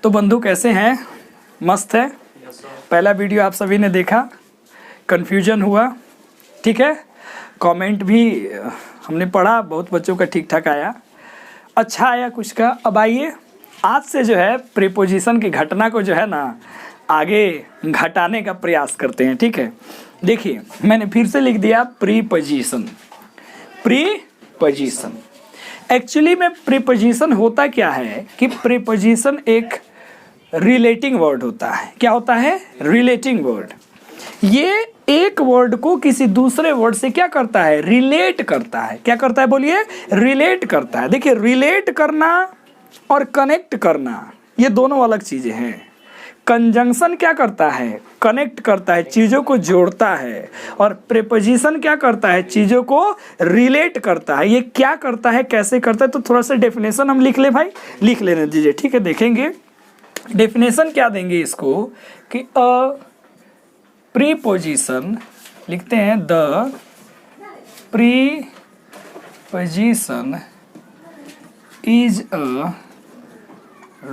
तो बंधु कैसे हैं? मस्त है। पहला वीडियो आप सभी ने देखा, कन्फ्यूजन हुआ, ठीक है। कमेंट भी हमने पढ़ा, बहुत बच्चों का ठीक ठाक आया, अच्छा आया कुछ का। अब आइए आज से जो है प्रीपोजिशन की घटना को जो है ना आगे घटाने का प्रयास करते हैं, ठीक है। देखिए मैंने फिर से लिख दिया प्रीपोजिशन। प्रीपोजिशन एक्चुअली में प्रीपोजिशन होता क्या है कि प्रीपोजिशन एक रिलेटिंग वर्ड होता है। क्या होता है? Relating word. ये एक वर्ड को किसी दूसरे वर्ड से क्या करता है? रिलेट करता है। क्या करता है बोलिए? रिलेट करता है। देखिए रिलेट करना और कनेक्ट करना ये दोनों अलग चीजें हैं। कंजंक्शन क्या करता है? कनेक्ट करता है, चीज़ों को जोड़ता है। और प्रीपोजिशन क्या करता है? चीज़ों को रिलेट करता है। ये क्या करता है, कैसे करता है, तो थोड़ा सा डेफिनेशन हम लिख ले भाई, लिख लेने दीजिए, ठीक है। देखेंगे डेफिनेशन क्या देंगे इसको कि अ प्रीपोजिशन लिखते हैं, the preposition is a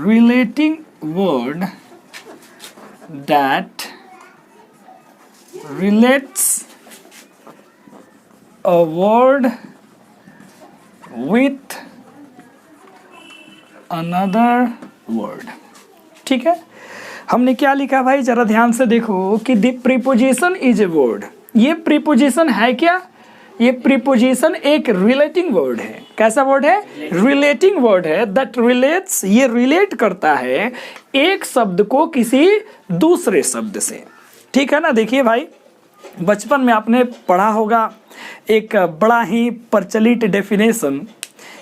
relating word that relates a word with another word। ठीक है, हमने क्या लिखा भाई, जरा ध्यान से देखो कि the preposition is a word. ये प्रीपोजिशन है क्या? ये प्रीपोजिशन एक रिलेटिंग वर्ड है। कैसा वर्ड है? रिलेटिंग वर्ड है। दैट रिलेट्स, ये रिलेट करता है एक शब्द को किसी दूसरे शब्द से, ठीक है ना। देखिए भाई बचपन में आपने पढ़ा होगा एक बड़ा ही प्रचलित डेफिनेशन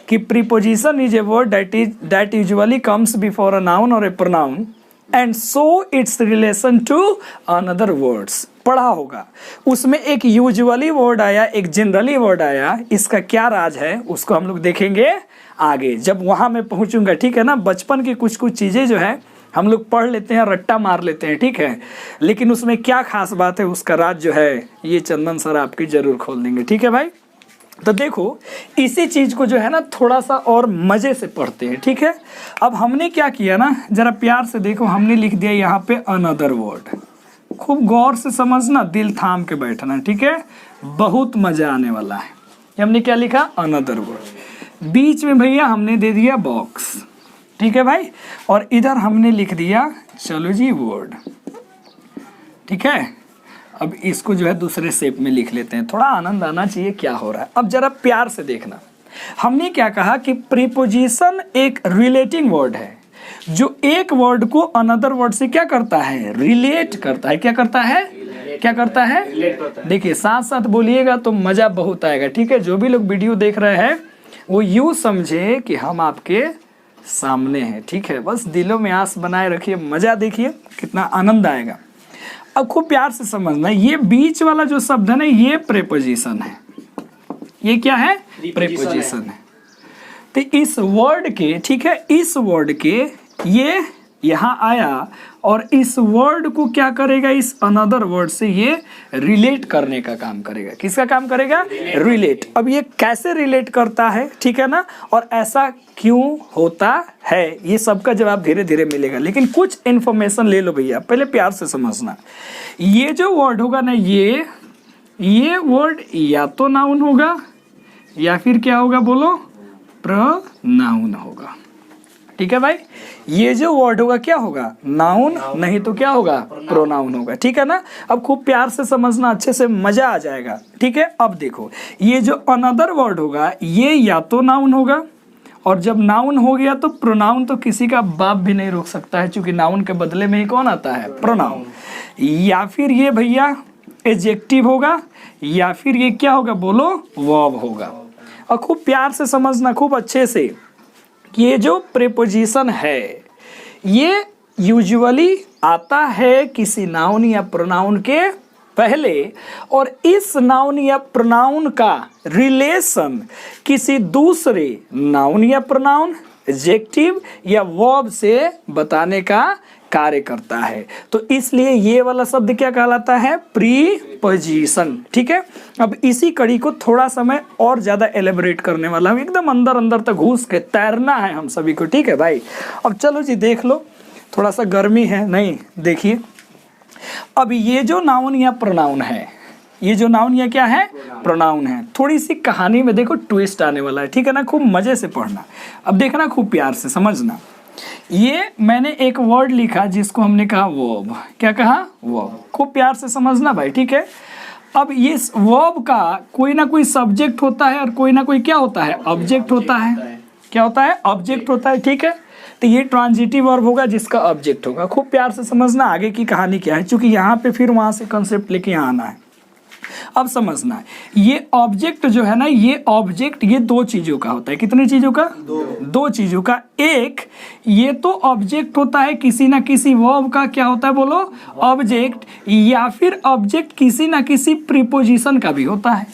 कि preposition is a word that usually comes before a noun और a pronoun and so its relation to another words. पढ़ा होगा, उसमें एक यूजुअली वर्ड आया, एक जनरली वर्ड आया। इसका क्या राज है उसको हम लोग देखेंगे आगे जब वहां मैं पहुंचूंगा, ठीक है ना। बचपन की कुछ कुछ चीजें जो है हम लोग पढ़ लेते हैं, रट्टा मार लेते हैं, ठीक है, लेकिन उसमें क्या खास बात है उसका राज जो है ये चंदन सर आपकी जरूर खोल देंगे, ठीक है भाई। तो देखो इसी चीज को जो है ना थोड़ा सा और मजे से पढ़ते हैं, ठीक है। अब हमने क्या किया ना, जरा प्यार से देखो, हमने लिख दिया यहाँ पे अनदर वर्ड। खूब गौर से समझना, दिल थाम के बैठना, ठीक है, बहुत मजा आने वाला है। हमने क्या लिखा? Another word. बीच में भैया हमने दे दिया बॉक्स, ठीक है भाई, और इधर हमने लिख दिया चलो जी वर्ड, ठीक है। अब इसको जो है दूसरे शेप में लिख लेते हैं, थोड़ा आनंद आना चाहिए क्या हो रहा है। अब जरा प्यार से देखना, हमने क्या कहा कि प्रीपोजिशन एक रिलेटिंग वर्ड है जो एक वर्ड को अनदर वर्ड से क्या करता है? रिलेट करता है। क्या करता है? क्या करता है? देखिए साथ साथ बोलिएगा तो मजा बहुत आएगा, ठीक है। जो भी लोग वीडियो देख रहे हैं वो यूं समझे कि हम आपके सामने हैं, ठीक है। बस दिलों में आस बनाए रखिए, मजा देखिए कितना आनंद आएगा। अब खूब प्यार से समझना, ये बीच वाला जो शब्द है ना ये प्रीपोजिशन है। ये क्या है? प्रीपोजिशन है। तो इस वर्ड के, ठीक है, इस वर्ड के ये यहाँ आया और इस वर्ड को क्या करेगा? इस अनदर वर्ड से ये रिलेट करने का काम करेगा। किसका काम करेगा? रिलेट। अब ये कैसे रिलेट करता है, ठीक है ना, और ऐसा क्यों होता है, ये सबका जवाब धीरे धीरे मिलेगा, लेकिन कुछ इन्फॉर्मेशन ले लो भैया, पहले प्यार से समझना। ये जो वर्ड होगा ना ये वर्ड या तो नाउन होगा या फिर क्या होगा बोलो? प्रोनाउन होगा, ठीक है भाई। ये जो वर्ड होगा क्या होगा? नाउन, नहीं तो क्या होगा? प्रोनाउन होगा, ठीक है ना। अब खूब प्यार से समझना, अच्छे से मजा आ जाएगा, ठीक है। अब देखो ये जो अनदर वर्ड होगा ये या तो नाउन होगा, और जब नाउन हो गया तो प्रोनाउन तो किसी का बाप भी नहीं रोक सकता है, क्योंकि नाउन के बदले में ही कौन आता है? प्रोनाउन। या फिर ये भैया एडजेक्टिव होगा, या फिर ये क्या होगा बोलो? वर्ब होगा। और खूब प्यार से समझना, खूब अच्छे से, ये जो प्रीपोजिशन है ये यूजुअली आता है किसी नाउन या प्रोनाउन के पहले, और इस नाउन या प्रोनाउन का रिलेशन किसी दूसरे नाउन या प्रोनाउन, एडजेक्टिव या वर्ब से बताने का कार्य करता है। तो इसलिए ये वाला शब्द क्या कहलाता है? प्रीपोजिशन, ठीक है। अब इसी कड़ी को थोड़ा समय और ज्यादा एलेबोरेट करने वाला हूँ, एकदम अंदर अंदर तक घुस के तैरना है हम सभी को, ठीक है भाई। अब चलो जी देख लो, थोड़ा सा गर्मी है, नहीं देखिए अब ये जो नाउन या प्रोनाउन है, ये जो नाउन या क्या है, प्रोनाउन है। थोड़ी सी कहानी में देखो ट्विस्ट आने वाला है, ठीक है ना, खूब मजे से पढ़ना। अब देखना, खूब प्यार से समझना। ये मैंने एक वर्ड लिखा जिसको हमने कहा वर्ब, क्या कहा, वर्ब। खूब प्यार से समझना भाई, ठीक है। अब ये वर्ब का कोई ना कोई सब्जेक्ट होता है और कोई ना कोई क्या होता है, ऑब्जेक्ट होता है। क्या होता है, ऑब्जेक्ट होता है, ठीक है। तो ये ट्रांजिटिव वर्ब होगा जिसका ऑब्जेक्ट होगा। खूब प्यार से समझना आगे की कहानी क्या है, क्योंकि यहाँ पे फिर वहाँ से कंसेप्ट लेके यहाँ आना है। अब समझना है, ये ऑब्जेक्ट जो है ना, ये ऑब्जेक्ट ये दो चीजों का होता है। कितनी चीजों का, दो चीजों का। एक ये तो ऑब्जेक्ट होता है किसी ना किसी वर्ब का, क्या होता है बोलो, ऑब्जेक्ट, या फिर ऑब्जेक्ट किसी ना किसी प्रीपोजिशन का भी होता है,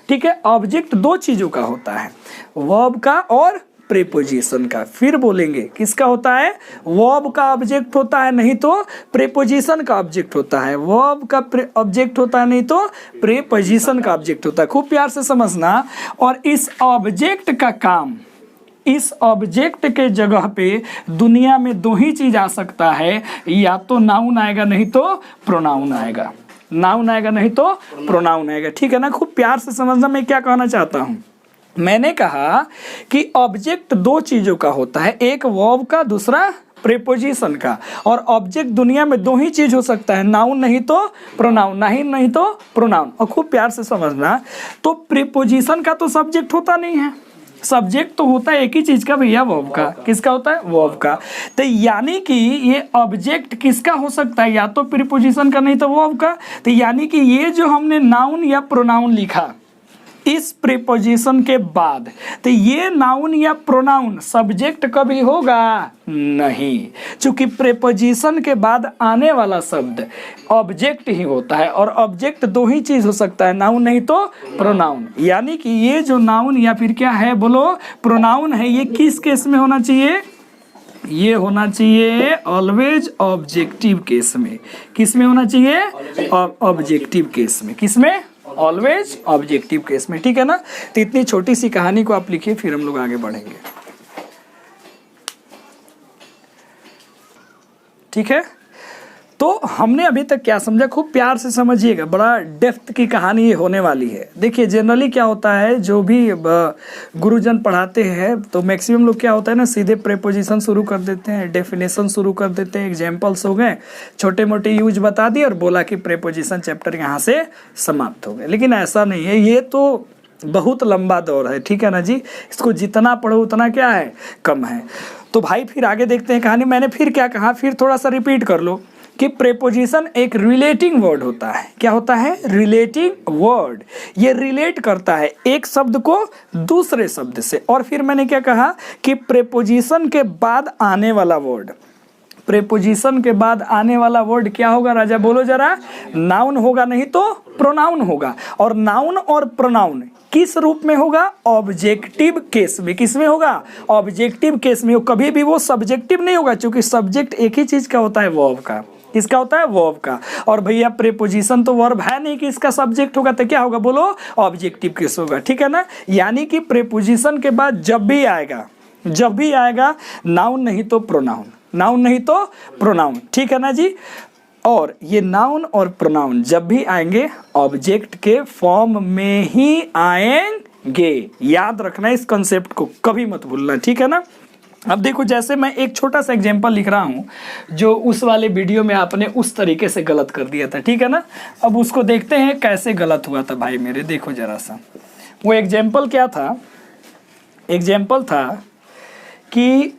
ठीक है। ऑब्जेक्ट दो चीजों का होता है, वर्ब का और प्रीपोजिशन का। फिर बोलेंगे किसका होता है, वर्ब का ऑब्जेक्ट होता है, नहीं तो प्रीपोजिशन का ऑब्जेक्ट होता है। वर्ब का ऑब्जेक्ट होता है, नहीं तो प्रीपोजिशन का ऑब्जेक्ट होता है। खूब प्यार से समझना। और इस ऑब्जेक्ट का काम, इस ऑब्जेक्ट के जगह पे दुनिया में दो ही चीज आ सकता है, या तो नाउन आएगा नहीं तो प्रोनाउन आएगा। नाउन आएगा नहीं तो प्रोनाउन आएगा, ठीक है ना। खूब प्यार से समझना मैं क्या कहना चाहता हूं। मैंने कहा कि ऑब्जेक्ट दो चीजों का होता है, एक वर्ब का, दूसरा प्रीपोजिशन का। और ऑब्जेक्ट दुनिया में दो ही चीज हो सकता है, नाउन नहीं तो प्रोनाउन, नहीं तो प्रोनाउन। और खूब प्यार से समझना, तो प्रीपोजिशन का तो सब्जेक्ट होता नहीं है, सब्जेक्ट तो होता है एक ही चीज का भैया, वर्ब का। किसका होता है, वर्ब का। तो यानी कि ये ऑब्जेक्ट किसका हो सकता है, या तो प्रीपोजिशन का नहीं तो वर्ब का। तो यानी कि ये जो हमने नाउन या प्रोनाउन लिखा इस प्रीपोजिशन के बाद, तो ये नाउन या प्रोनाउन सब्जेक्ट कभी होगा नहीं, क्योंकि प्रीपोजिशन के बाद आने वाला शब्द ऑब्जेक्ट ही होता है। और ऑब्जेक्ट दो ही चीज हो सकता है, नाउन नहीं तो प्रोनाउन। यानी कि ये जो नाउन या फिर क्या है बोलो, प्रोनाउन है, ये किस केस में होना चाहिए, ये होना चाहिए ऑलवेज ऑब्जेक्टिव केस में। किस में होना चाहिए, ऑब्जेक्टिव केस में। किस में, ऑलवेज ऑब्जेक्टिव केस में, ठीक है ना। तो इतनी छोटी सी कहानी को आप लिखिए, फिर हम लोग आगे बढ़ेंगे, ठीक है। तो हमने अभी तक क्या समझा, खूब प्यार से समझिएगा, बड़ा डेप्थ की कहानी ये होने वाली है। देखिए जनरली क्या होता है, जो भी गुरुजन पढ़ाते हैं तो मैक्सिमम लोग क्या होता है ना, सीधे प्रीपोजिशन शुरू कर देते हैं, डेफिनेशन शुरू कर देते हैं, एग्जाम्पल्स हो गए, छोटे मोटे यूज बता दिए और बोला कि प्रीपोजिशन चैप्टर यहाँ से समाप्त हो गए। लेकिन ऐसा नहीं है, ये तो बहुत लंबा दौर है, ठीक है ना जी। इसको जितना पढ़ो उतना क्या है, कम है। तो भाई फिर आगे देखते हैं कहानी। मैंने फिर क्या कहा, फिर थोड़ा सा रिपीट कर लो कि प्रीपोजिशन एक रिलेटिंग वर्ड होता है। क्या होता है, रिलेटिंग वर्ड। ये रिलेट करता है एक शब्द को दूसरे शब्द से। और फिर मैंने क्या कहा कि प्रीपोजिशन के बाद आने वाला वर्ड, प्रीपोजिशन के बाद आने वाला वर्ड क्या होगा राजा, बोलो जरा, नाउन होगा नहीं तो प्रोनाउन होगा। और नाउन और प्रोनाउन किस रूप में होगा, ऑब्जेक्टिव केस में। किस में होगा, ऑब्जेक्टिव केस में। कभी भी वो सब्जेक्टिव नहीं होगा, क्योंकि सब्जेक्ट एक ही चीज का होता है, वर्ब का। किसका होता है, वर्ब का। और भैया प्रीपोजिशन तो वर्ब है नहीं कि इसका सब्जेक्ट होगा, तो क्या होगा बोलो, ऑब्जेक्टिव केस होगा, ठीक है ना। यानी कि प्रीपोजिशन के बाद जब भी आएगा नाउन नहीं तो प्रोनाउन, नाउन नहीं तो प्रोनाउन, ठीक है ना जी। और ये नाउन और प्रोनाउन जब भी आएंगे ऑब्जेक्ट के फॉर्म में ही आएंगे। याद रखना इस कंसेप्ट को, कभी मत भूलना, ठीक है ना। अब देखो, जैसे मैं एक छोटा सा एग्जांपल लिख रहा हूँ, जो उस वाले वीडियो में आपने उस तरीके से गलत कर दिया था, ठीक है ना। अब उसको देखते हैं कैसे गलत हुआ था भाई मेरे। देखो जरा सा, वो एग्जांपल क्या था, एग्जांपल था कि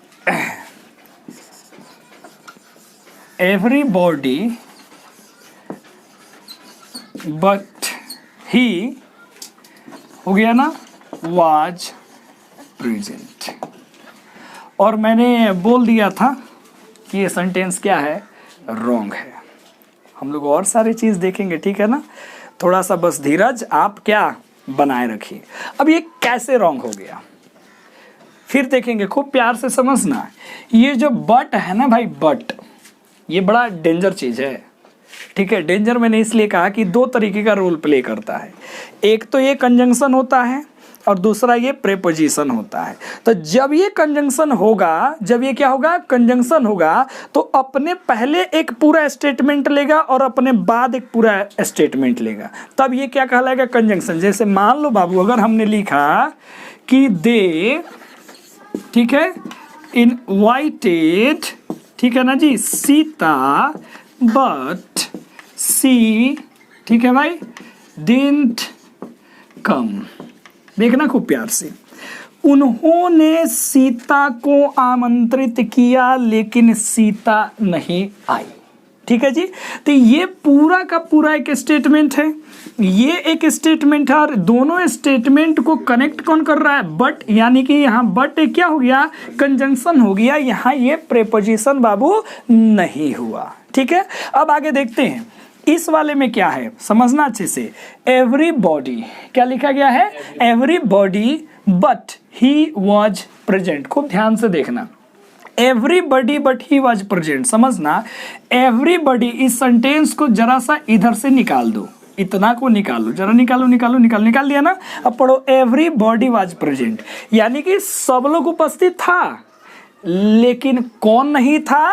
everybody but he, हो गया ना, was present। और मैंने बोल दिया था कि ये सेंटेंस क्या है, रॉन्ग है। हम लोग और सारी चीज़ देखेंगे, ठीक है ना। थोड़ा सा बस धीरज आप क्या बनाए रखिए। अब ये कैसे रॉन्ग हो गया फिर देखेंगे, खूब प्यार से समझना। ये जो बट है ना भाई, बट ये बड़ा डेंजर चीज़ है, ठीक है। डेंजर मैंने इसलिए कहा कि दो तरीके का रोल प्ले करता है। एक तो ये कंजंक्शन होता है और दूसरा ये प्रीपोजिशन होता है। तो जब ये कंजंक्शन होगा, जब ये क्या होगा, कंजंक्शन होगा, तो अपने पहले एक पूरा स्टेटमेंट लेगा और अपने बाद एक पूरा स्टेटमेंट लेगा, तब ये क्या कहलाएगा, कंजंक्शन। जैसे मान लो बाबू, अगर हमने लिखा कि दे, ठीक है, इनवाइटेड, ठीक है ना जी, सीता, बट सी, ठीक है भाई, डिडंट कम। देखना खूब प्यार से, उन्होंने सीता को आमंत्रित किया लेकिन सीता नहीं आई। ठीक है जी। तो ये पूरा का पूरा एक स्टेटमेंट है, ये एक स्टेटमेंट है, और दोनों स्टेटमेंट को कनेक्ट कौन कर रहा है, बट, यानी कि यहाँ बट क्या हो गया, कंजंक्शन हो गया, यहाँ ये प्रीपोजिशन बाबू नहीं हुआ। ठीक है, अब आगे देखते हैं इस वाले में क्या है, समझना अच्छे से। एवरीबॉडी, क्या लिखा गया है, everybody but he was present. खूब ध्यान से देखना, everybody but he was present, समझना। एवरीबॉडी, इस सेंटेंस को जरा सा इधर से निकाल दो, इतना को निकालो, जरा निकालो, निकाल दिया ना। अब पढ़ो, एवरीबॉडी वॉज प्रेजेंट, यानी कि सब लोग उपस्थित था, लेकिन कौन नहीं था,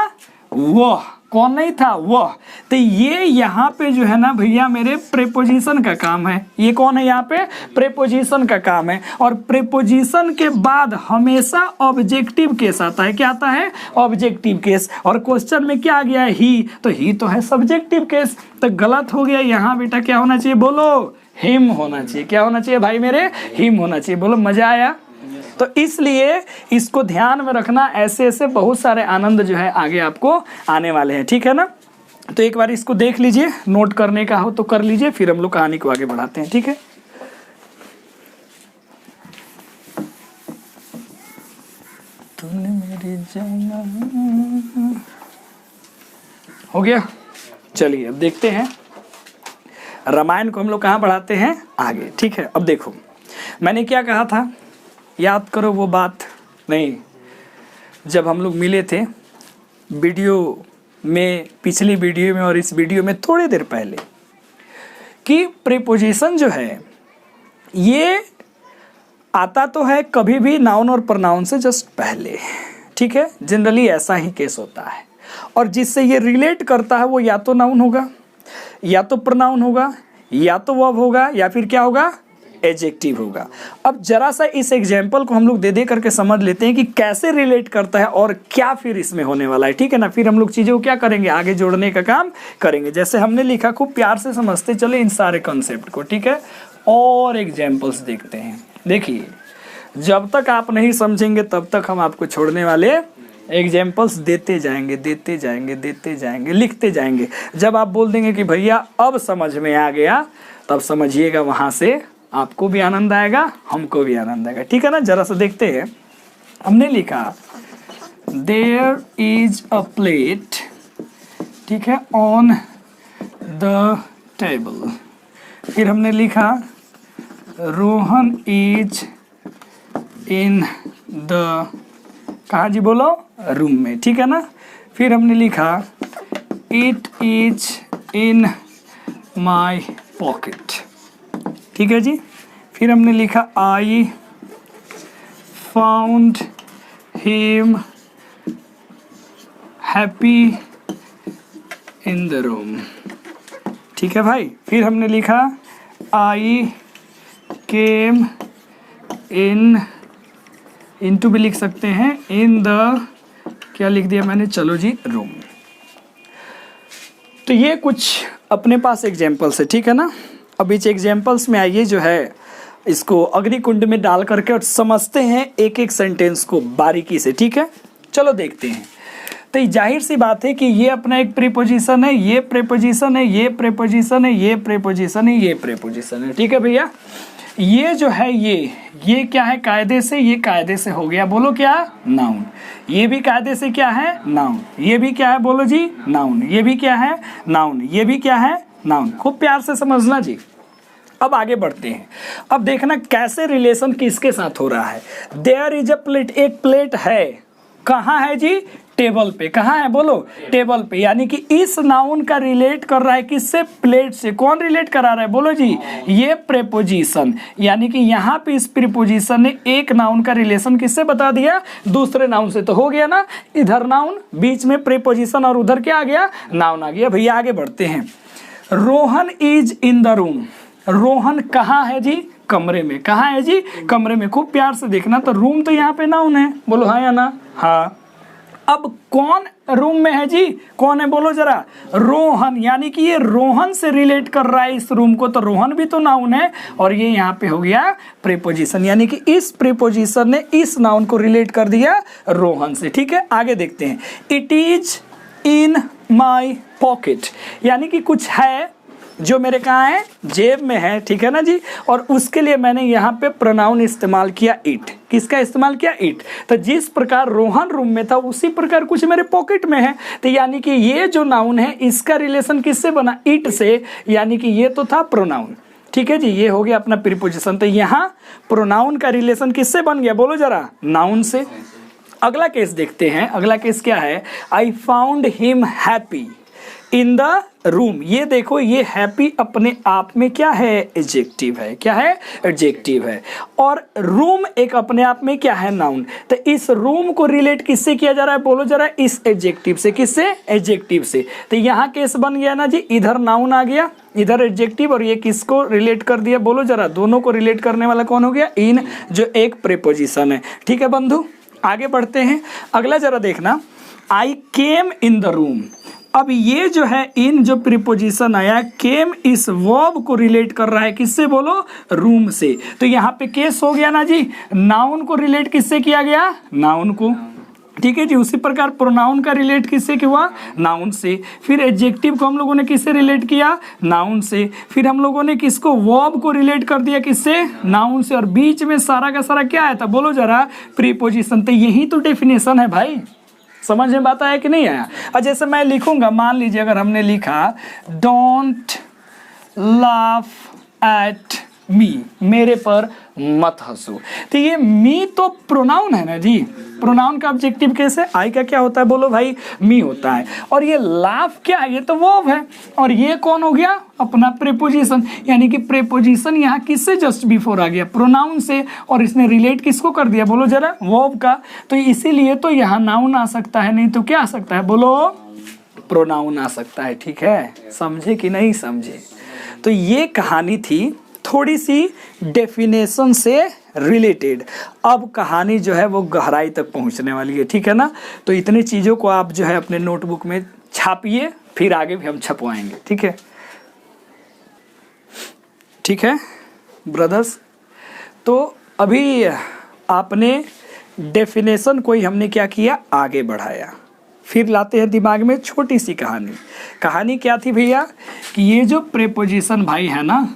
वह, कौन नहीं था, वह। तो ये यहाँ पे जो है ना भैया मेरे प्रीपोजिशन का काम है। ये कौन है, यहाँ पे प्रीपोजिशन का काम है। और प्रीपोजिशन के बाद हमेशा ऑब्जेक्टिव केस आता है। क्या आता है, ऑब्जेक्टिव केस। और क्वेश्चन में क्या आ गया है, ही, तो ही तो है सब्जेक्टिव केस, तो गलत हो गया। यहाँ बेटा क्या होना चाहिए, बोलो, हिम होना चाहिए। क्या होना चाहिए भाई मेरे, हिम होना चाहिए। बोलो, मजा आया। तो इसलिए इसको ध्यान में रखना, ऐसे ऐसे बहुत सारे आनंद जो है आगे आपको आने वाले हैं। ठीक है ना, तो एक बार इसको देख लीजिए, नोट करने का हो तो कर लीजिए, फिर हम लोग कहानी को आगे बढ़ाते हैं। ठीक है, तूने मेरी जाना, हो गया। चलिए अब देखते हैं रामायण को हम लोग कहाँ बढ़ाते हैं, आगे। ठीक है, अब देखो मैंने क्या कहा था, याद करो वो बात। नहीं, जब हम लोग मिले थे वीडियो में, पिछली वीडियो में और इस वीडियो में थोड़ी देर पहले, कि प्रीपोजिशन जो है ये आता तो है कभी भी नाउन और प्रोनाउन से जस्ट पहले। ठीक है, जनरली ऐसा ही केस होता है। और जिससे ये रिलेट करता है वो या तो नाउन होगा, या तो प्रोनाउन होगा, या तो वर्ब होगा, या फिर क्या होगा, एडजेक्टिव होगा। अब जरा सा इस एग्जाम्पल को हम लोग दे करके समझ लेते हैं कि कैसे रिलेट करता है और क्या फिर इसमें होने वाला है। ठीक है ना, फिर हम लोग चीज़ों को क्या करेंगे, आगे जोड़ने का काम करेंगे। जैसे हमने लिखा, खूब प्यार से समझते चले इन सारे कॉन्सेप्ट को। ठीक है, और एग्जाम्पल्स देखते हैं। देखिए, जब तक आप नहीं समझेंगे तब तक हम आपको छोड़ने वाले, एग्जाम्पल्स देते जाएंगे, देते जाएंगे, देते जाएंगे, लिखते जाएंगे। जब आप बोल देंगे कि भैया अब समझ में आ गया, तब समझिएगा, वहाँ से आपको भी आनंद आएगा, हमको भी आनंद आएगा। ठीक है ना, जरा सा देखते हैं। हमने लिखा देयर इज अ प्लेट, ठीक है, ऑन द टेबल। फिर हमने लिखा रोहन इज इन द, कहाँ जी, बोलो, रूम में। ठीक है ना, फिर हमने लिखा it is in my pocket. ठीक है जी, फिर हमने लिखा I found him happy in the room. ठीक है भाई, फिर हमने लिखा आई केम इन टू भी लिख सकते हैं, इन द, क्या लिख दिया मैंने, चलो जी, रूम। तो ये कुछ अपने पास एग्जाम्पल्स है। ठीक है ना, अब इस एग्जाम्पल्स में आइए जो है इसको अग्निकुंड में डाल करके और समझते हैं एक एक सेंटेंस को बारीकी से। ठीक है, चलो देखते हैं। तो जाहिर सी बात है कि ये अपना एक प्रीपोजिशन है, ये प्रीपोजिशन है, ये प्रीपोजिशन है, ये प्रीपोजिशन है, ये प्रीपोजिशन है। ठीक है भैया, ये जो है ये क्या है, कायदे से, ये कायदे से हो गया, बोलो क्या, नाउन। ये भी कायदे से क्या है, नाउन। ये भी क्या है, बोलो जी, नाउन। ये भी क्या है, नाउन। ये भी क्या है, नाउन। खूब प्यार से समझना जी। अब आगे बढ़ते हैं। अब देखना कैसे रिलेशन किसके साथ हो रहा है। देयर इज अ प्लेट, एक प्लेट है, कहाँ है जी? टेबल पे। कहाँ है बोलो? टेबल पे। यानी कि इस नाउन का रिलेट कर रहा है किससे? प्लेट से। कौन रिलेट करा रहा है बोलो जी? ये प्रीपोजिशन। यानी कि यहाँ पे इस प्रीपोजिशन ने एक नाउन का रिलेशन किससे बता दिया? दूसरे नाउन से। तो हो गया ना, इधर नाउन, बीच में प्रीपोजिशन, और उधर क्या आ गया? नाउन आ गया। भैया आगे बढ़ते हैं। Rohan is in the room. Rohan कहाँ है जी? कमरे में। कहाँ है जी? कमरे में। खूब प्यार से देखना, तो रूम तो यहाँ पे नाउन है, बोलो हाँ या ना? हाँ। अब कौन रूम में है जी? कौन है बोलो जरा? रोहन। यानी कि ये रोहन से रिलेट कर रहा है इस रूम को, तो रोहन भी तो नाउन है, और ये यहाँ पे हो गया प्रीपोजिशन। यानी कि इस प्रीपोजिशन ने इस नाउन को रिलेट कर दिया रोहन से। ठीक है, आगे देखते हैं। It is in my pocket. यानी कि कुछ है जो मेरे कहाँ है? जेब में है। ठीक है ना जी? और उसके लिए मैंने यहाँ पे प्रोनाउन इस्तेमाल किया इट। किसका इस्तेमाल किया? इट। तो जिस प्रकार रोहन रूम में था, उसी प्रकार कुछ मेरे पॉकेट में है। तो यानी कि ये जो नाउन है, इसका रिलेशन किससे बना? इट से। यानी कि ये तो था प्रोनाउन। ठीक है जी, ये हो गया अपना प्रीपोजिशन। तो यहाँ प्रोनाउन का रिलेशन किससे बन गया बोलो जरा? नाउन से। अगला केस देखते हैं। अगला केस क्या है? I found him happy in the room. ये देखो, ये हैप्पी अपने आप में क्या है? एडजेक्टिव है। क्या है? एडजेक्टिव है। और रूम एक अपने आप में क्या है? नाउन। तो इस रूम को रिलेट किससे किया जा रहा है बोलो जरा? इस एडजेक्टिव से। किससे? एडजेक्टिव से। तो यहाँ केस बन गया ना जी, इधर नाउन आ गया, इधर एडजेक्टिव, और ये किसको रिलेट कर दिया बोलो जरा? दोनों को रिलेट करने वाला कौन हो गया? इन, जो एक प्रीपोजिशन है। ठीक है बंधु, आगे बढ़ते हैं। अगला जरा देखना। आई केम इन द रूम। अब ये जो है, इन जो प्रीपोजिशन आया, केम इस वर्ब को रिलेट कर रहा है किससे बोलो? रूम से। तो यहाँ पे केस हो गया ना जी, नाउन को रिलेट किससे किया गया? नाउन को। ठीक है जी। उसी प्रकार प्रोनाउन का रिलेट किससे हुआ? नाउन से। फिर एडजेक्टिव को हम लोगों ने किससे रिलेट किया? नाउन से। फिर हम लोगों ने किसको? वर्ब को रिलेट कर दिया किससे? नाउन से। और बीच में सारा का सारा क्या आया था बोलो जरा? प्रीपोजिशन। तो यही तो डेफिनेशन है भाई। समझ में बात आया कि नहीं आया? और जैसे मैं लिखूंगा, मान लीजिए अगर हमने लिखा डोंट लाफ एट मी, मेरे पर मत हंसो, तो ये मी तो प्रोनाउन है ना जी। प्रोनाउन का ऑब्जेक्टिव कैसे? आई का क्या होता है बोलो भाई? मी होता है। और ये लाफ क्या है? ये तो वर्ब है। और ये कौन हो गया? अपना प्रीपोजिशन। यानी कि प्रीपोजिशन यहाँ किससे जस्ट बिफोर आ गया? प्रोनाउन से। और इसने रिलेट किसको कर दिया बोलो जरा? वर्ब का। तो इसीलिए तो यहाँ नाउन आ सकता है, नहीं तो क्या आ सकता है बोलो? प्रोनाउन आ सकता है। ठीक है, समझे कि नहीं समझे? तो ये कहानी थी थोड़ी सी डेफिनेशन से रिलेटेड। अब कहानी जो है वो गहराई तक पहुंचने वाली है। ठीक है ना? तो इतनी चीज़ों को आप जो है अपने नोटबुक में छापिए, फिर आगे भी हम छपवाएंगे। ठीक है? ठीक है ब्रदर्स? तो अभी आपने डेफिनेशन को ही हमने क्या किया? आगे बढ़ाया। फिर लाते हैं दिमाग में छोटी सी कहानी। कहानी क्या थी भैया? कि ये जो प्रीपोजिशन भाई है ना,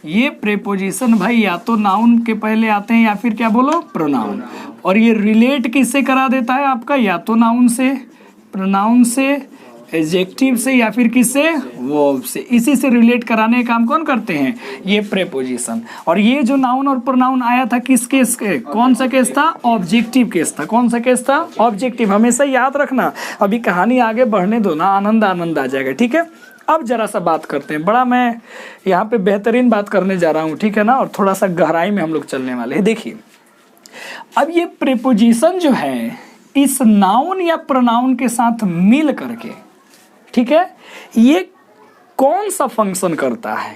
ये प्रीपोजिशन भाई या तो नाउन के पहले आते हैं या फिर क्या बोलो? प्रोनाउन। और ये रिलेट किससे करा देता है आपका? या तो नाउन से, प्रोनाउन से, एडजेक्टिव से, या फिर किससे? वर्ब से। इसी से रिलेट कराने का काम कौन करते हैं? ये प्रीपोजिशन। और ये जो नाउन और प्रोनाउन आया था किस केस के? कौन सा केस था? ऑब्जेक्टिव केस था। कौन सा केस था? ऑब्जेक्टिव। हमेशा याद रखना। अभी कहानी आगे बढ़ने दो ना, आनंद आनंद आ जाएगा। ठीक है? अब जरा सा बात करते हैं। बड़ा मैं यहाँ पे बेहतरीन बात करने जा रहा हूँ। ठीक है ना? और थोड़ा सा गहराई में हम लोग चलने वाले हैं। देखिए, अब ये प्रीपोजिशन जो है, इस नाउन या प्रोनाउन के साथ मिल करके, ठीक है, ये कौन सा फंक्शन करता है?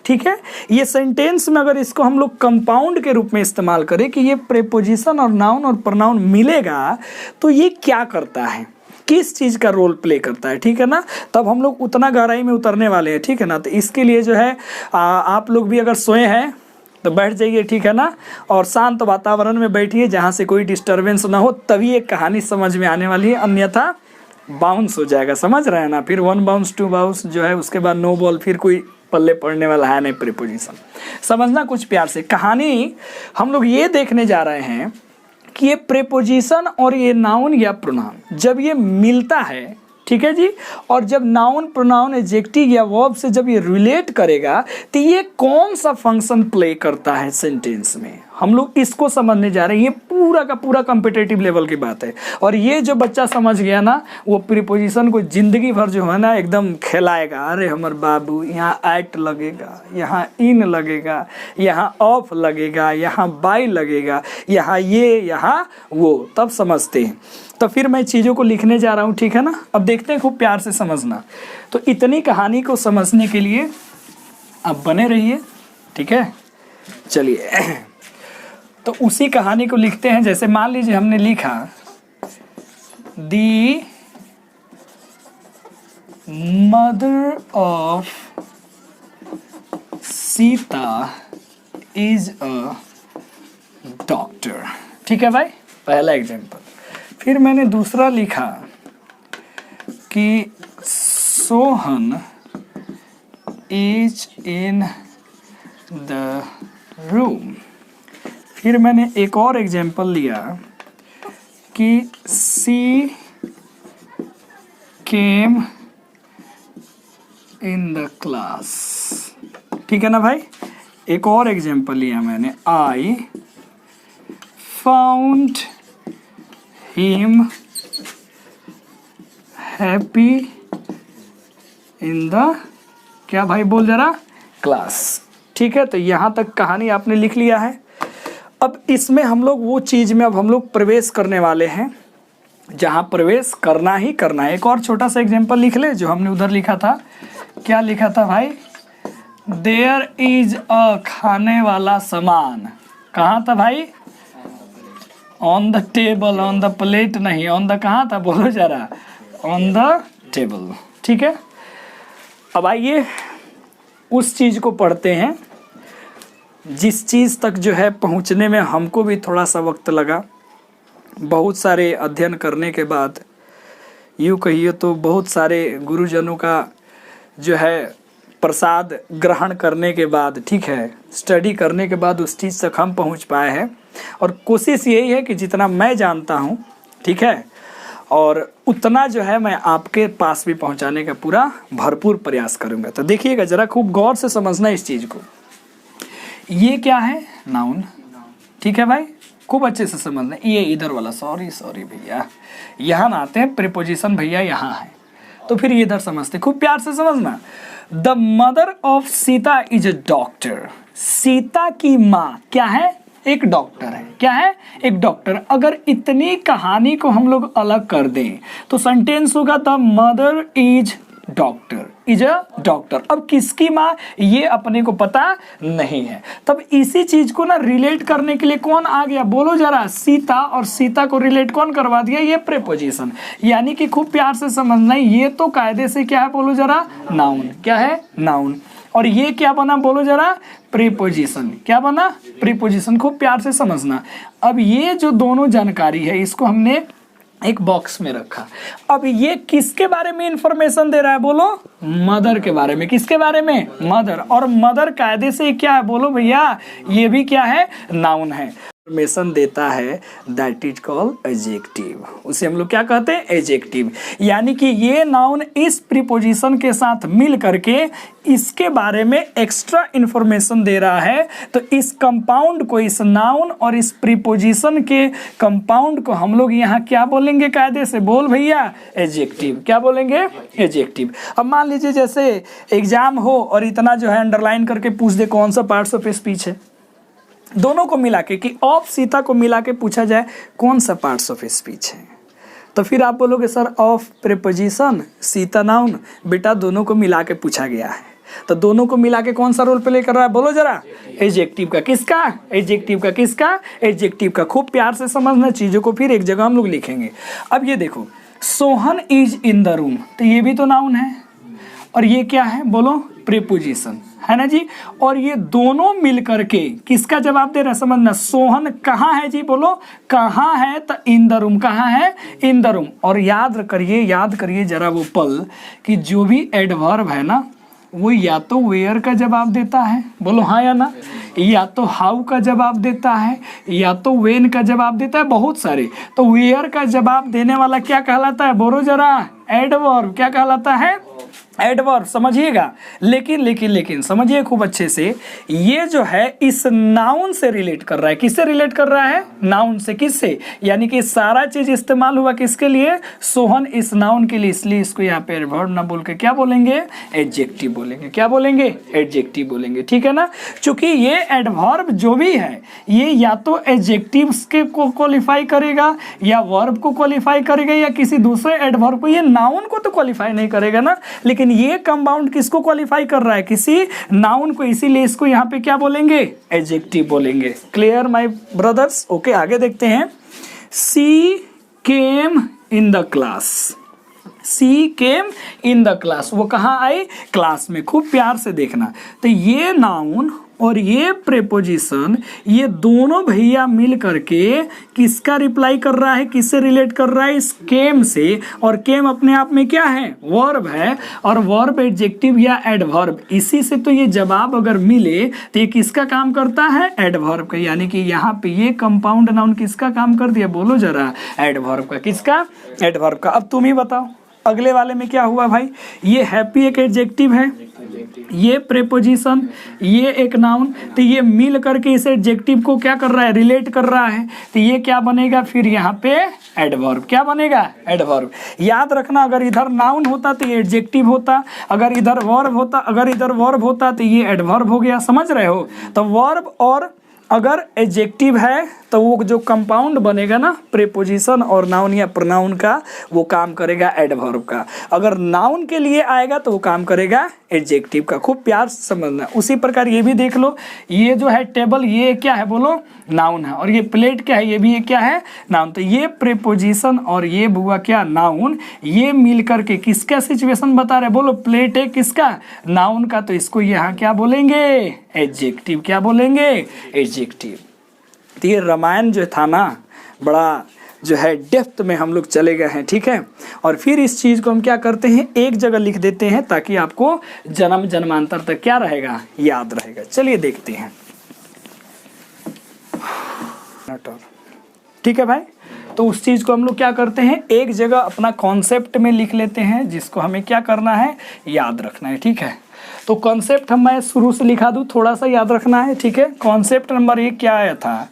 ठीक है? ये सेंटेंस में अगर इसको हम लोग कंपाउंड के रूप में इस्तेमाल करें कि ये प्रीपोजिशन और नाउन और प्रोनाउन मिलेगा, तो ये क्या करता है? किस चीज़ का रोल प्ले करता है? ठीक है ना? तब हम लोग उतना गहराई में उतरने वाले हैं। ठीक है ना? तो इसके लिए जो है आप लोग भी अगर सोए हैं तो बैठ जाइए। ठीक है ना? और शांत वातावरण में बैठिए जहाँ से कोई डिस्टर्बेंस ना हो, तभी एक कहानी समझ में आने वाली है। अन्यथा बाउंस हो जाएगा। समझ रहे हैं ना? फिर 1 बाउंस 2 बाउंस जो है, उसके बाद नो बॉल, फिर कोई पल्ले पड़ने वाला है नहीं प्रीपोजिशन। समझना कुछ प्यार से। कहानी हम लोग ये देखने जा रहे हैं कि ये प्रीपोजिशन और ये नाउन या प्रोनाउन जब ये मिलता है, ठीक है जी, और जब नाउन, प्रोनाउन, एडजेक्टिव या वर्ब से जब ये रिलेट करेगा, तो ये कौन सा फंक्शन प्ले करता है सेंटेंस में? हम लोग इसको समझने जा रहे हैं। ये पूरा का पूरा कॉम्पिटिटिव लेवल की बात है। और ये जो बच्चा समझ गया ना, वो प्रीपोजिशन को जिंदगी भर जो है ना एकदम खिलाएगा। अरे हमर बाबू, यहाँ एट लगेगा, यहाँ इन लगेगा, यहाँ ऑफ लगेगा, यहाँ बाय लगेगा, यहाँ ये, यहाँ वो, तब समझते हैं। तो फिर मैं चीज़ों को लिखने जा रहा हूँ, ठीक है ना। अब देखते हैं, खूब प्यार से समझना। तो इतनी कहानी को समझने के लिए आप बने रहिए, ठीक है। चलिए, तो उसी कहानी को लिखते हैं। जैसे मान लीजिए हमने लिखा दी mother of Sita is a doctor, ठीक है भाई, पहला एग्जाम्पल। फिर मैंने दूसरा लिखा कि Sohan is in the room. फिर मैंने एक और एग्जाम्पल लिया कि सी केम इन द क्लास, ठीक है ना भाई। एक और एग्जाम्पल लिया मैंने, I found him happy in the, क्या भाई बोल जरा, क्लास, ठीक है। तो यहाँ तक कहानी आपने लिख लिया है। अब इसमें हम लोग वो चीज़ में अब हम लोग प्रवेश करने वाले हैं जहाँ प्रवेश करना ही करना है। एक और छोटा सा एग्जाम्पल लिख ले जो हमने उधर लिखा था। क्या लिखा था भाई? देयर इज अ, खाने वाला सामान कहाँ था भाई? On the table, on the plate नहीं, ऑन द कहाँ था बोलो जरा, ऑन द टेबल, ठीक है। अब आइए उस चीज़ को पढ़ते हैं जिस चीज़ तक जो है पहुंचने में हमको भी थोड़ा सा वक्त लगा। बहुत सारे अध्ययन करने के बाद, यूँ कहिए तो बहुत सारे गुरुजनों का जो है प्रसाद ग्रहण करने के बाद, ठीक है, स्टडी करने के बाद उस चीज़ तक हम पहुंच पाए हैं। और कोशिश यही है कि जितना मैं जानता हूं, ठीक है, और उतना जो है मैं आपके पास भी पहुंचाने का पूरा भरपूर प्रयास करूंगा। तो देखिएगा ज़रा, खूब गौर से समझना इस चीज़ को। ये क्या है? नाउन, ठीक है भाई, खूब अच्छे से समझना। ये इधर वाला, सॉरी भैया, यहाँ ना आते हैं प्रीपोजिशन भैया, यहाँ है, तो फिर ये इधर समझते, खूब प्यार से समझना। The mother of Sita is a doctor. Sita की माँ क्या है? एक डॉक्टर है। क्या है? एक डॉक्टर। अगर इतनी कहानी को हम लोग अलग कर दें तो सेंटेंस होगा the mother is doctor, is a doctor. अब किसकी माँ, ये अपने को पता नहीं है। तब इसी चीज को ना रिलेट करने के लिए कौन आ गया बोलो जरा? सीता। और सीता को रिलेट कौन करवा दिया? ये प्रीपोजिशन। यानी कि खूब प्यार से समझना, ये तो कायदे से क्या है बोलो जरा? नाउन। क्या है? नाउन। और ये क्या बना बोलो जरा? प्रीपोजिशन। क्या बना? प्रीपोजिशन। खूब प्यार से समझना। अब ये जो दोनों जानकारी है इसको हमने एक बॉक्स में रखा। अब ये किसके बारे में इंफॉर्मेशन दे रहा है बोलो? मदर के बारे में। किसके बारे में? मदर। और मदर कायदे से क्या है बोलो भैया? ये भी क्या है? नाउन है। इंफॉर्मेशन देता है, दैट इज कॉल्ड एडजेक्टिव। उसे हम लोग क्या कहते हैं? एडजेक्टिव। यानी कि ये नाउन इस प्रीपोजिशन के साथ मिल करके इसके बारे में एक्स्ट्रा इंफॉर्मेशन दे रहा है। तो इस कंपाउंड को, इस नाउन और इस प्रीपोजिशन के कंपाउंड को हम लोग यहाँ क्या बोलेंगे कायदे से? बोल भैया, एडजेक्टिव। क्या बोलेंगे? एडजेक्टिव। अब मान लीजिए जैसे एग्जाम हो और इतना जो है अंडरलाइन करके पूछ दे कौन सा पार्ट्स ऑफ स्पीच है, दोनों को मिला के, कि ऑफ सीता को मिला के पूछा जाए कौन सा पार्ट्स ऑफ स्पीच है, तो फिर आप बोलोगे sir of preposition, Sita noun. बेटा दोनों को मिला के पूछा गया है, तो दोनों को मिला के कौन सा रोल प्ले कर रहा है बोलो जरा? एडजेक्टिव का। किसका? एडजेक्टिव का। किसका? एडजेक्टिव का। खूब प्यार से समझना चीज़ों को, फिर एक जगह हम लोग लिखेंगे। अब ये देखो, Sohan is in the room, तो ये भी तो नाउन है। और ये क्या है बोलो? प्रीपोजिशन है ना जी। और ये दोनों मिल करके किसका जवाब दे रहे हैं समझना? सोहन कहाँ है जी बोलो? कहाँ है? तो इन द रूम। कहाँ है? In the room. और याद करिए जरा वो पल कि जो भी एडवर्ब है ना, वो या तो वेयर का जवाब देता है, बोलो हाँ या ना, या तो हाउ का जवाब देता है, या तो वेन का जवाब देता है, बहुत सारे। तो वेयर का जवाब देने वाला क्या कहलाता है बोलो जरा? एडवर्ब। क्या कहलाता है? एडवर्ब, समझिएगा। लेकिन समझिए खूब अच्छे से, ये जो है इस नाउन से रिलेट कर रहा है। किससे रिलेट कर रहा है? नाउन से। किससे? यानी कि सारा चीज इस्तेमाल हुआ किसके लिए? सोहन इस नाउन के लिए, इसलिए इसको यहाँ पे एडवर्ब ना बोल के क्या बोलेंगे? एडजेक्टिव बोलेंगे। क्या बोलेंगे? एडजेक्टिव बोलेंगे। ठीक है ना? चूंकि ये एडवर्ब जो भी है ये या तो एडजेक्टिव्स के को क्वालिफाई करेगा, या वर्ब को क्वालिफाई करेगा, या किसी दूसरे एडवर्ब को। ये नाउन को तो क्वालिफाई नहीं करेगा ना, लेकिन ये कंपाउंड किसको क्वालिफाई कर रहा है? किसी नाउन को, इसीलिए इसको यहाँ पे क्या बोलेंगे? एडजेक्टिव बोलेंगे। Clear my brothers? ओके, आगे देखते हैं। She came in the class. She came in the class, वो कहाँ आई? क्लास में। खूब प्यार से देखना, तो ये नाउन और ये प्रेपोजिशन, ये दोनों भैया मिल करके किसका रिप्लाई कर रहा है? किससे रिलेट कर रहा है? इस केम से। और केम अपने आप में क्या है? वर्ब है। और वर्ब एडजेक्टिव या एडवर्ब, इसी से तो ये जवाब अगर मिले तो ये किसका काम करता है? एडवर्ब का। यानी कि यहाँ पे ये कंपाउंड नाउन किसका काम कर दिया? बोलो जरा। एडवर्ब का। किसका? एडवर्ब का। अब तुम ही बताओ अगले वाले में क्या हुआ भाई? ये हैप्पी एक एडजेक्टिव है, ये प्रेपोजिशन, ये एक नाउन, तो ये मिल करके इस एडजेक्टिव को क्या कर रहा है? रिलेट कर रहा है। तो ये क्या बनेगा फिर यहाँ पे? एडवर्ब। क्या बनेगा? एडवर्ब। याद रखना, अगर इधर नाउन होता तो ये एडजेक्टिव होता, अगर इधर वर्ब होता तो ये एडवर्ब हो गया। समझ रहे हो? तो वर्ब और अगर एडजेक्टिव है तो वो जो कंपाउंड बनेगा ना प्रीपोजिशन और नाउन या प्रोनाउन का, वो काम करेगा एडवर्ब का। अगर नाउन के लिए आएगा तो वो काम करेगा एडजेक्टिव का। खूब प्यार से समझना। उसी प्रकार ये भी देख लो, ये जो है टेबल, ये क्या है बोलो? नाउन है। और ये प्लेट क्या है? ये भी क्या है? नाउन। तो ये प्रीपोजिशन और ये बुआ क्या? नाउन। ये मिल करके किसका सिचुएशन बता रहे? बोलो। प्लेट है किसका? नाउन का। तो इसको यहाँ क्या बोलेंगे? एडजेक्टिव। क्या बोलेंगे? एडजेक्टिव। तो ये रामायण जो था ना, बड़ा जो है डेप्थ में हम लोग चले गए हैं। ठीक है, और फिर इस चीज़ को हम क्या करते हैं? एक जगह लिख देते हैं ताकि आपको जन्म जन्मांतर तक क्या रहेगा? याद रहेगा। चलिए देखते हैं। ठीक है भाई, तो उस चीज़ को हम लोग क्या करते हैं? एक जगह अपना कॉन्सेप्ट में लिख लेते हैं, जिसको हमें क्या करना है? याद रखना है। ठीक है, तो कॉन्सेप्ट हम मैं शुरू से लिखा दूँ, थोड़ा सा याद रखना है। ठीक है, कॉन्सेप्ट नंबर 1 क्या आया था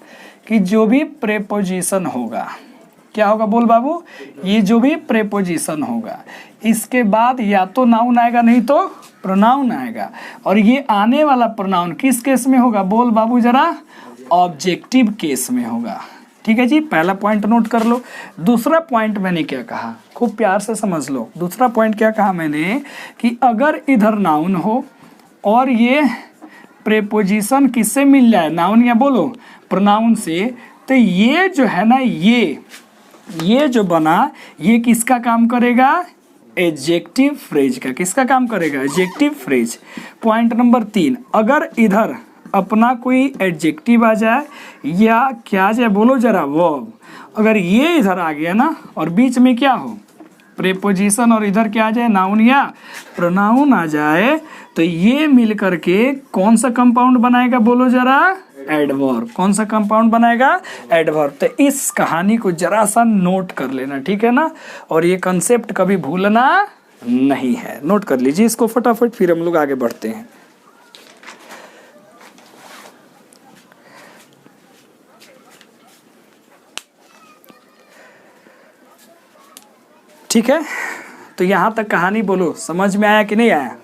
कि जो भी प्रेपोजिशन होगा, क्या होगा बोल बाबू? ये जो भी प्रेपोजिशन होगा इसके बाद या तो नाउन आएगा नहीं तो प्रोनाउन आएगा। और ये आने वाला प्रोनाउन किस केस में होगा बोल बाबू जरा? ऑब्जेक्टिव केस में होगा। ठीक है जी, पहला पॉइंट नोट कर लो। दूसरा पॉइंट मैंने क्या कहा? खूब प्यार से समझ लो। दूसरा पॉइंट क्या कहा मैंने? कि अगर इधर नाउन हो और ये प्रेपोजिशन किससे मिल जाए? नाउन या बोलो प्रोनाउन से, तो ये जो है ना, ये जो बना, ये किसका काम करेगा? एडजेक्टिव फ्रेज का। किसका काम करेगा? Adjective phrase. पॉइंट नंबर 3, अगर इधर अपना कोई एडजेक्टिव आ जाए या क्या आ जाए बोलो जरा? वर्ब। अगर ये इधर आ गया ना और बीच में क्या हो? प्रेपोजिशन, और इधर क्या आ जाए? नाउन या प्रोनाउन आ जाए, तो ये मिल करके कौन सा कंपाउंड बनाएगा बोलो जरा? एडवर्ब। कौन सा कंपाउंड बनाएगा? एडवर्ब। तो इस कहानी को जरा सा नोट कर लेना। ठीक है ना, और ये कंसेप्ट कभी भूलना नहीं है। नोट कर लीजिए इसको फटाफट, फिर हम लोग आगे बढ़ते हैं। ठीक है, तो यहाँ तक कहानी बोलो समझ में आया कि नहीं आया?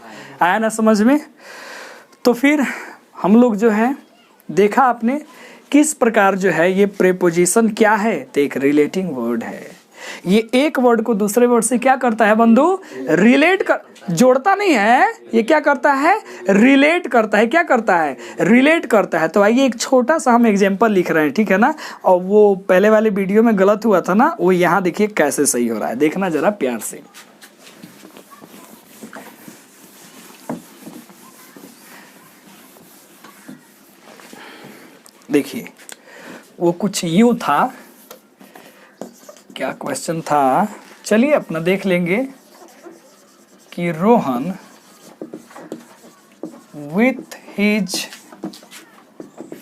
आया ना समझ में? तो फिर हम लोग जो है देखा आपने किस प्रकार जो है ये प्रेपोजिशन क्या है? तो एक रिलेटिंग वर्ड है। ये एक वर्ड को दूसरे वर्ड से क्या करता है बंधु? रिलेट कर, जोड़ता नहीं है, ये क्या करता है? रिलेट करता है। क्या करता है? रिलेट करता है। तो आइए एक छोटा सा हम एग्जांपल लिख रहे हैं। ठीक है ना, और वो पहले वाले वीडियो में गलत हुआ था ना, वो यहाँ देखिए कैसे सही हो रहा है। देखना जरा प्यार से। देखिए वो कुछ यूं था, क्या क्वेश्चन था? चलिए अपना देख लेंगे कि Rohan with his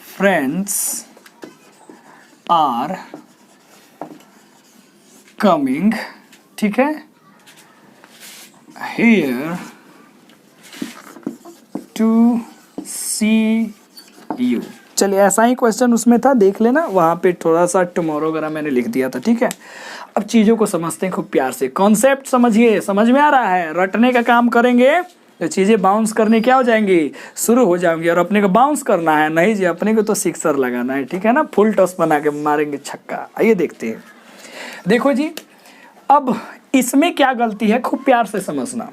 friends are coming, ठीक है, here टू सी यू। चलिए ऐसा ही क्वेश्चन उसमें था, देख लेना, वहाँ पे थोड़ा सा टुमारो वगैरह मैंने लिख दिया था, ठीक है। अब चीज़ों को समझते हैं खूब प्यार से, कॉन्सेप्ट समझिए, समझ में आ रहा है, रटने का काम करेंगे तो चीज़ें बाउंस करने क्या हो जाएंगी, शुरू हो जाएंगी, और अपने को बाउंस करना है, नहीं जी अपने को तो सिक्सर लगाना है, ठीक है ना, फुल टॉस बना के मारेंगे छक्का। आइए देखते हैं, देखो जी अब इसमें क्या गलती है खूब प्यार से समझना।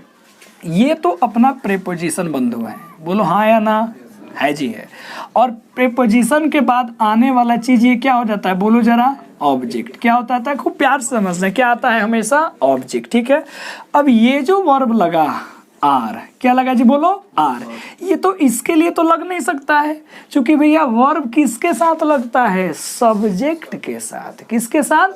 ये तो अपना प्रीपोजिशन बंधु है, बोलो हाँ या ना, है जी है, और प्रीपोजिशन के बाद आने वाला चीज़ ये क्या हो जाता है, बोलो जरा, ऑब्जेक्ट। क्या होता है, खूब प्यार से समझना, क्या आता है हमेशा, ऑब्जेक्ट, ठीक है। अब ये जो वर्ब लगा आर, क्या लगा जी, बोलो आर, ये तो इसके लिए तो लग नहीं सकता है, क्योंकि भैया वर्ब किसके साथ लगता है, सब्जेक्ट के साथ। किसके साथ,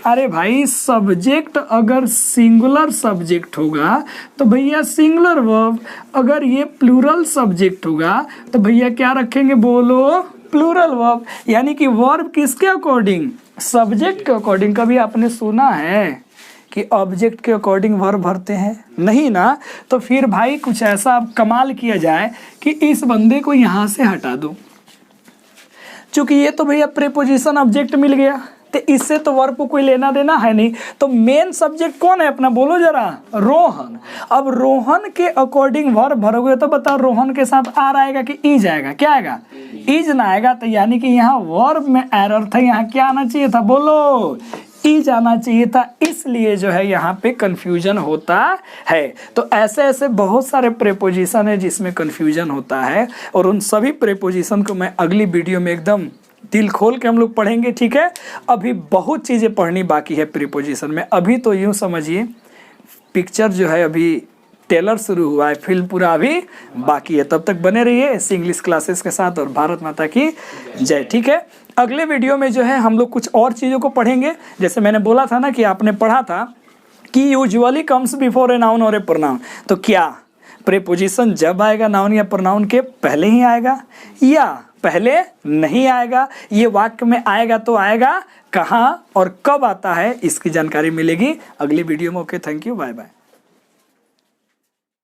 अरे भाई सब्जेक्ट अगर सिंगुलर सब्जेक्ट होगा तो भैया सिंगुलर वर्ब, अगर ये प्लूरल सब्जेक्ट होगा तो भैया क्या रखेंगे, बोलो प्लूरल वर्ब। यानी कि वर्ब किसके अकॉर्डिंग, सब्जेक्ट के अकॉर्डिंग। कभी आपने सुना है कि ऑब्जेक्ट के अकॉर्डिंग वर्ब भरते हैं, नहीं ना। तो फिर भाई कुछ ऐसा कमाल किया जाए कि इस बंदे को यहाँ से हटा दो, क्योंकि ये तो भैया प्रीपोजिशन ऑब्जेक्ट मिल गया, तो इससे तो वर्ब को कोई लेना देना है नहीं। तो मेन सब्जेक्ट कौन है अपना, बोलो जरा, रोहन। अब रोहन के अकॉर्डिंग वर्ब भरोगे तो बताओ रोहन के साथ आर आएगा कि ईज आएगा, क्या आएगा, ईज ना आएगा। तो यानी कि यहाँ वर्ब में एरर था, यहाँ क्या आना चाहिए था, बोलो ईज आना चाहिए था, इसलिए जो है यहाँ पे कंफ्यूजन होता है। तो ऐसे ऐसे बहुत सारे प्रीपोजिशन है जिसमें कंफ्यूजन होता है, और उन सभी प्रीपोजिशन को मैं अगली वीडियो में एकदम दिल खोल के हम लोग पढ़ेंगे, ठीक है। अभी बहुत चीज़ें पढ़नी बाकी है प्रीपोजिशन में। अभी तो यूँ समझिए पिक्चर जो है अभी ट्रेलर शुरू हुआ है, फिल्म पूरा अभी बाकी है। तब तक बने रहिए इस इंग्लिश क्लासेस के साथ, और भारत माता की जय, ठीक है। अगले वीडियो में जो है हम लोग कुछ और चीज़ों को पढ़ेंगे। जैसे मैंने बोला था ना कि आपने पढ़ा था कि usually comes before a noun और ए प्रोनाउन, तो क्या प्रीपोजिशन जब आएगा नाउन या प्रोनाउन के पहले ही आएगा या पहले नहीं आएगा, ये वाक्य में आएगा तो आएगा कहाँ और कब आता है, इसकी जानकारी मिलेगी अगली वीडियो में। Okay, thank you, bye bye.